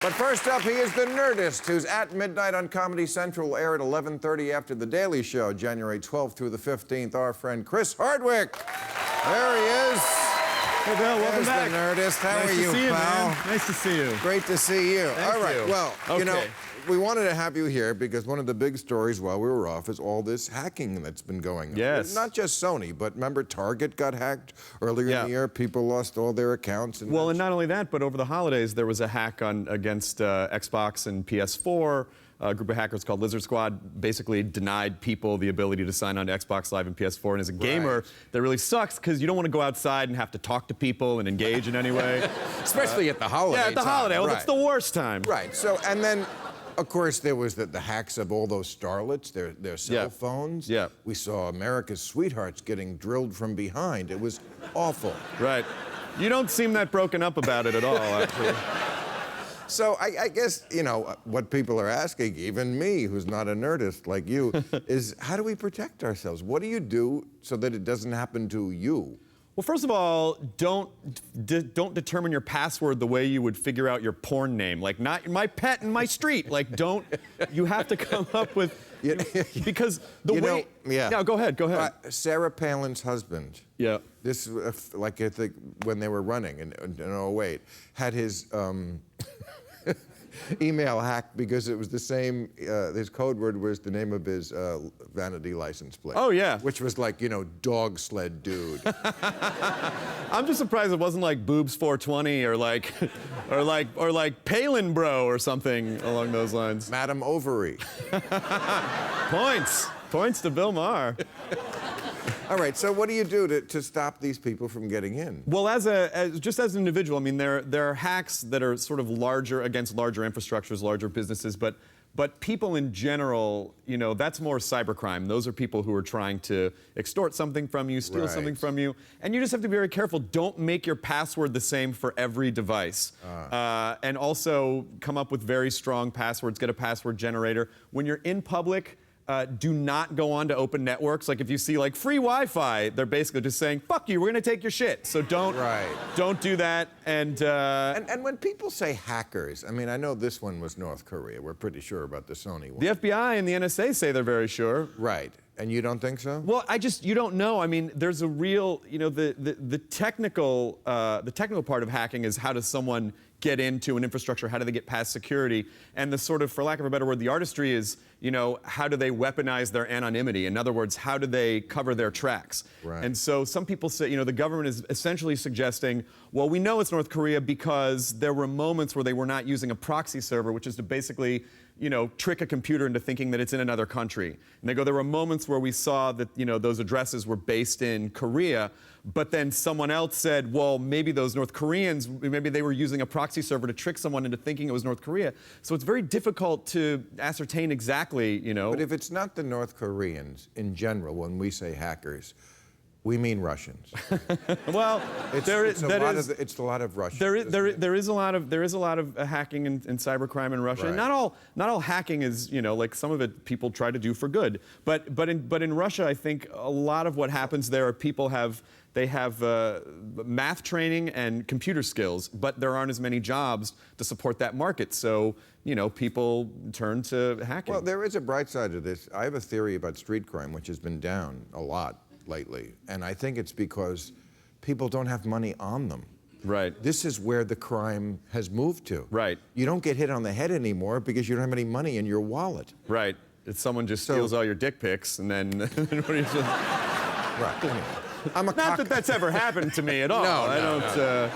But first up, he is the Nerdist, who's at midnight on Comedy Central, will air at 11:30 after The Daily Show, January 12th through the 15th. Our friend Chris Hardwick. There he is. Hey, Bill, welcome back. The Nerdist. How are you, pal? Nice to see you. Great to see you. Thank All right, you. well, okay. you know, we wanted to have you here because one of the big stories while we were off is all this hacking that's been going on. Yes. Not just Sony, but remember Target got hacked earlier in the year? People lost all their accounts. And well, and not only that, but over the holidays, there was a hack against Xbox and PS4. A group of hackers called Lizard Squad basically denied people the ability to sign on to Xbox Live and PS4. And as a gamer, that really sucks because you don't want to go outside and have to talk to people and engage in any way. Especially at the holiday. Yeah, at the holiday. Well, that's the worst time. Right. So, and then, of course, there was the hacks of all those starlets, their cell phones. Yeah. We saw America's sweethearts getting drilled from behind. It was awful. Right. You don't seem that broken up about it at all, actually. So I guess, you know, what people are asking, even me, who's not a Nerdist like you, is how do we protect ourselves? What do you do so that it doesn't happen to you? Well, first of all, don't determine your password the way you would figure out your porn name. Like, not my pet in my street. Like, don't. You have to come up with because the way. No, go ahead. Go ahead. Sarah Palin's husband. Yeah. This, like, I think when they were running in 2008, had his email hacked because it was the same. His code word was the name of his vanity license plate. Oh yeah. Which was like, you know, dog sled dude. I'm just surprised it wasn't like boobs 420 or like, or like Palin bro or something along those lines. Madam Ovary. Points to Bill Maher. All right, so what do you do to stop these people from getting in? Well, just as an individual, I mean, there are hacks that are sort of larger against larger infrastructures, larger businesses, but people in general, you know, that's more cybercrime. Those are people who are trying to extort something from you, steal something from you, and you just have to be very careful. Don't make your password the same for every device. And also come up with very strong passwords, get a password generator. When you're in public, do not go on to open networks. Like if you see like free Wi-Fi, they're basically just saying, fuck you, we're gonna take your shit. So don't do that. And when people say hackers, I mean, I know this one was North Korea. We're pretty sure about the Sony one. The FBI and the NSA say they're very sure. Right. And you don't think so? Well, you don't know. I mean, there's a real, you know, the technical part of hacking is how does someone get into an infrastructure? How do they get past security? And the sort of, for lack of a better word, the artistry is, you know, how do they weaponize their anonymity? In other words, how do they cover their tracks? Right. And so some people say, you know, the government is essentially suggesting, well, we know it's North Korea because there were moments where they were not using a proxy server, which is to basically, you know, trick a computer into thinking that it's in another country. And they go, there were moments where we saw that, you know, those addresses were based in Korea, but then someone else said, well, maybe those North Koreans, maybe they were using a proxy server to trick someone into thinking it was North Korea. So it's very difficult to ascertain exactly, you know. But if it's not the North Koreans, in general, when we say hackers, we mean Russians. Well, it's a lot of Russians. There is a lot of hacking and cybercrime in Russia. Right. And not all hacking is, you know, like some of it people try to do for good. But in Russia, I think a lot of what happens there are people have math training and computer skills, but there aren't as many jobs to support that market. So, you know, people turn to hacking. Well, there is a bright side to this. I have a theory about street crime, which has been down a lot lately, and I think it's because people don't have money on them. Right. This is where the crime has moved to. Right. You don't get hit on the head anymore because you don't have any money in your wallet. Right. If someone just steals all your dick pics and then what do you just... Right. Anyway, Not that that's ever happened to me at all. No,